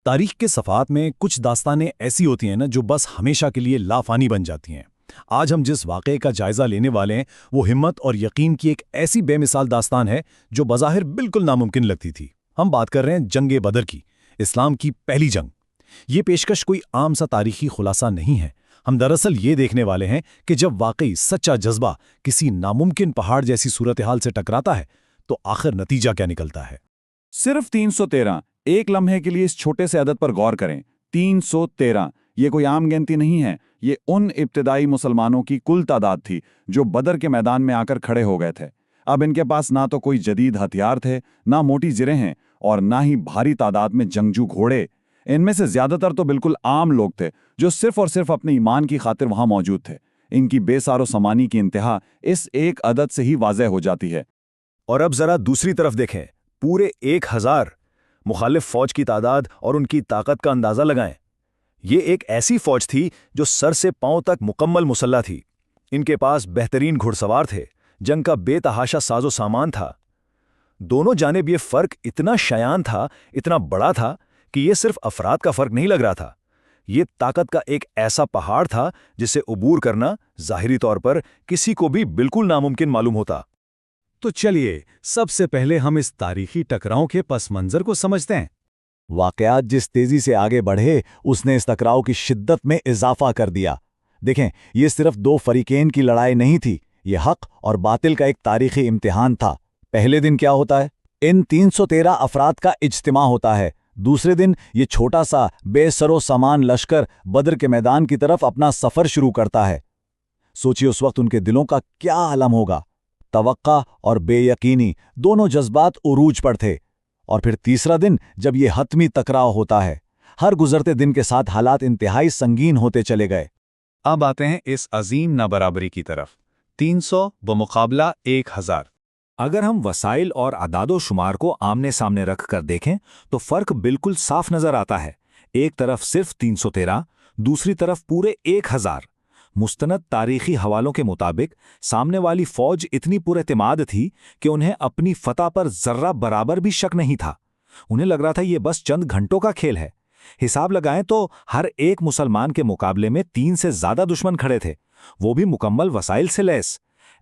تاریخ کے صفحات میں کچھ داستانیں ایسی ہوتی ہیں نا جو بس ہمیشہ کے لیے لافانی بن جاتی ہیں۔ آج ہم جس واقعے کا جائزہ لینے والے ہیں وہ ہمت اور یقین کی ایک ایسی بے مثال داستان ہے جو بظاہر بالکل ناممکن لگتی تھی۔ ہم بات کر رہے ہیں جنگ بدر کی، اسلام کی پہلی جنگ۔ یہ پیشکش کوئی عام سا تاریخی خلاصہ نہیں ہے۔ ہم دراصل یہ دیکھنے والے ہیں کہ جب واقعی سچا جذبہ کسی ناممکن پہاڑ جیسی صورتحال سے ٹکراتا ہے تو آخر نتیجہ کیا نکلتا ہے۔ صرف 313 ایک لمحے کے لیے اس چھوٹے سے عدد پر غور کریں۔ 313 یہ کوئی عام گنتی نہیں ہے، یہ ان ابتدائی مسلمانوں کی کل تعداد تھی جو بدر کے میدان میں آ کر کھڑے ہو گئے تھے۔ اب ان کے پاس نہ تو کوئی جدید ہتھیار تھے، نہ موٹی زریں ہیں، اور نہ ہی بھاری تعداد میں جنگجو گھوڑے۔ ان میں سے زیادہ تر تو بالکل عام لوگ تھے جو صرف اور صرف اپنے ایمان کی خاطر وہاں موجود تھے۔ ان کی بے سار و سامانی کی انتہا اس ایک عدد سے ہی واضح ہو جاتی ہے۔ اور اب ذرا دوسری طرف دیکھیں، پورے 1000 مخالف فوج کی تعداد اور ان کی طاقت کا اندازہ لگائیں۔ یہ ایک ایسی فوج تھی جو سر سے پاؤں تک مکمل مسلح تھی۔ ان کے پاس بہترین گھڑ سوار تھے، جنگ کا بے تحاشا ساز و سامان تھا۔ دونوں جانب یہ فرق اتنا شایان تھا، اتنا بڑا تھا کہ یہ صرف افراد کا فرق نہیں لگ رہا تھا۔ یہ طاقت کا ایک ایسا پہاڑ تھا جسے عبور کرنا ظاہری طور پر کسی کو بھی بالکل ناممکن معلوم ہوتا۔ تو چلیے سب سے پہلے ہم اس تاریخی ٹکراؤ کے پس منظر کو سمجھتے ہیں۔ واقعات جس تیزی سے آگے بڑھے اس نے اس ٹکراؤ کی شدت میں اضافہ کر دیا۔ دیکھیں، یہ صرف دو فریقین کی لڑائی نہیں تھی، یہ حق اور باطل کا ایک تاریخی امتحان تھا۔ پہلے دن کیا ہوتا ہے؟ ان 313 افراد کا اجتماع ہوتا ہے۔ دوسرے دن یہ چھوٹا سا بے سر و سامان لشکر بدر کے میدان کی طرف اپنا سفر شروع کرتا ہے۔ سوچیے اس وقت ان کے دلوں کا کیا عالم ہوگا۔ توقع اور بے یقینی دونوں جذبات عروج پر تھے۔ اور پھر تیسرا دن جب یہ حتمی ٹکراؤ ہوتا ہے، ہر گزرتے دن کے ساتھ حالات انتہائی سنگین ہوتے چلے گئے۔ اب آتے ہیں اس عظیم نابرابری کی طرف۔ 300 بمقابلہ 1000۔ اگر ہم وسائل اور اعداد و شمار کو آمنے سامنے رکھ کر دیکھیں تو فرق بالکل صاف نظر آتا ہے۔ ایک طرف صرف 313، دوسری طرف پورے 1000۔ مستند تاریخی حوالوں کے مطابق سامنے والی فوج اتنی پر اعتماد تھی کہ انہیں اپنی فتح پر ذرہ برابر بھی شک نہیں تھا۔ انہیں لگ رہا تھا یہ بس چند گھنٹوں کا کھیل ہے۔ حساب لگائیں تو ہر ایک مسلمان کے مقابلے میں 3 سے زیادہ دشمن کھڑے تھے، وہ بھی مکمل وسائل سے لیس۔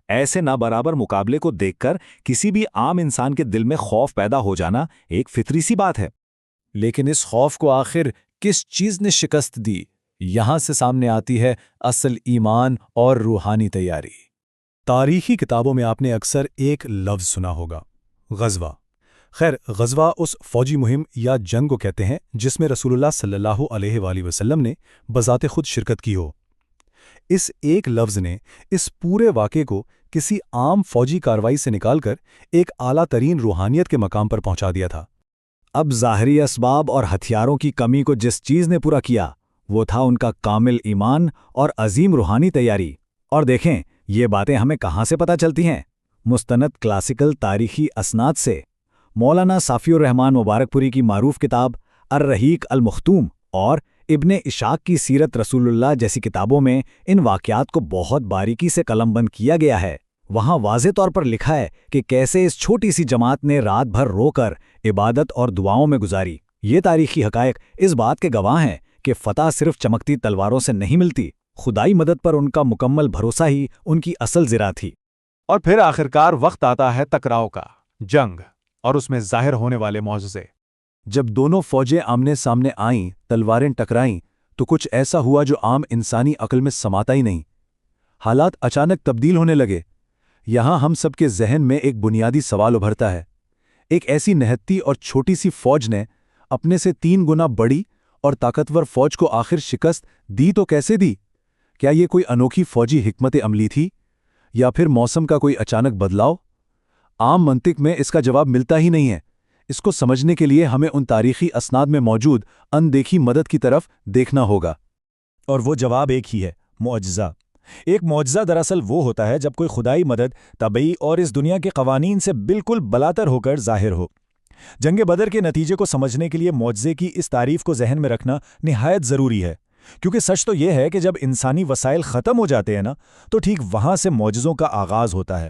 ایسے نابرابر مقابلے کو دیکھ کر کسی بھی عام انسان کے دل میں خوف پیدا ہو جانا ایک فطری سی بات ہے۔ لیکن اس خوف کو آخر کس چیز نے شکست دی؟ یہاں سے سامنے آتی ہے اصل ایمان اور روحانی تیاری۔ تاریخی کتابوں میں آپ نے اکثر ایک لفظ سنا ہوگا، غزوہ۔ خیر، غزوہ اس فوجی مہم یا جنگ کو کہتے ہیں جس میں رسول اللہ صلی اللہ علیہ وآلہ وسلم نے بذات خود شرکت کی ہو۔ اس ایک لفظ نے اس پورے واقعے کو کسی عام فوجی کارروائی سے نکال کر ایک اعلیٰ ترین روحانیت کے مقام پر پہنچا دیا تھا۔ اب ظاہری اسباب اور ہتھیاروں کی کمی کو جس چیز نے پورا کیا وہ تھا ان کا کامل ایمان اور عظیم روحانی تیاری۔ اور دیکھیں یہ باتیں ہمیں کہاں سے پتہ چلتی ہیں؟ مستند کلاسیکل تاریخی اسناد سے۔ مولانا صافی الرحمن مبارک پوری کی معروف کتاب الرحیق المختوم اور ابن اشاق کی سیرت رسول اللہ جیسی کتابوں میں ان واقعات کو بہت باریکی سے قلم بند کیا گیا ہے۔ وہاں واضح طور پر لکھا ہے کہ کیسے اس چھوٹی سی جماعت نے رات بھر رو کر عبادت اور دعاؤں میں گزاری۔ یہ تاریخی حقائق اس بات کے گواہ ہیں کہ فتح صرف چمکتی تلواروں سے نہیں ملتی، خدائی مدد پر ان کا مکمل بھروسہ ہی ان کی اصل زرہ تھی۔ اور پھر آخرکار وقت آتا ہے ٹکراؤ کا، جنگ، اور اس میں ظاہر ہونے والے معجزے۔ جب دونوں فوجیں آمنے سامنے آئیں، تلواریں ٹکرائیں، تو کچھ ایسا ہوا جو عام انسانی عقل میں سماتا ہی نہیں۔ حالات اچانک تبدیل ہونے لگے۔ یہاں ہم سب کے ذہن میں ایک بنیادی سوال ابھرتا ہے، ایک ایسی نہتی اور چھوٹی سی فوج نے اپنے سے 3 گنا بڑی اور طاقتور فوج کو آخر شکست دی تو کیسے دی؟ کیا یہ کوئی انوکھی فوجی حکمت عملی تھی یا پھر موسم کا کوئی اچانک بدلاؤ؟ عام منطق میں اس کا جواب ملتا ہی نہیں ہے۔ اس کو سمجھنے کے لیے ہمیں ان تاریخی اسناد میں موجود اندیکھی مدد کی طرف دیکھنا ہوگا۔ اور وہ جواب ایک ہی ہے، معجزہ۔ ایک معجزہ دراصل وہ ہوتا ہے جب کوئی خدائی مدد طبعی اور اس دنیا کے قوانین سے بالکل بلاتر ہو کر ظاہر ہو۔ جنگ بدر کے نتیجے کو سمجھنے کے لیے معجزے کی اس تعریف کو ذہن میں رکھنا نہایت ضروری ہے، کیونکہ سچ تو یہ ہے کہ جب انسانی وسائل ختم ہو جاتے ہیں نا، تو ٹھیک وہاں سے معجزوں کا آغاز ہوتا ہے۔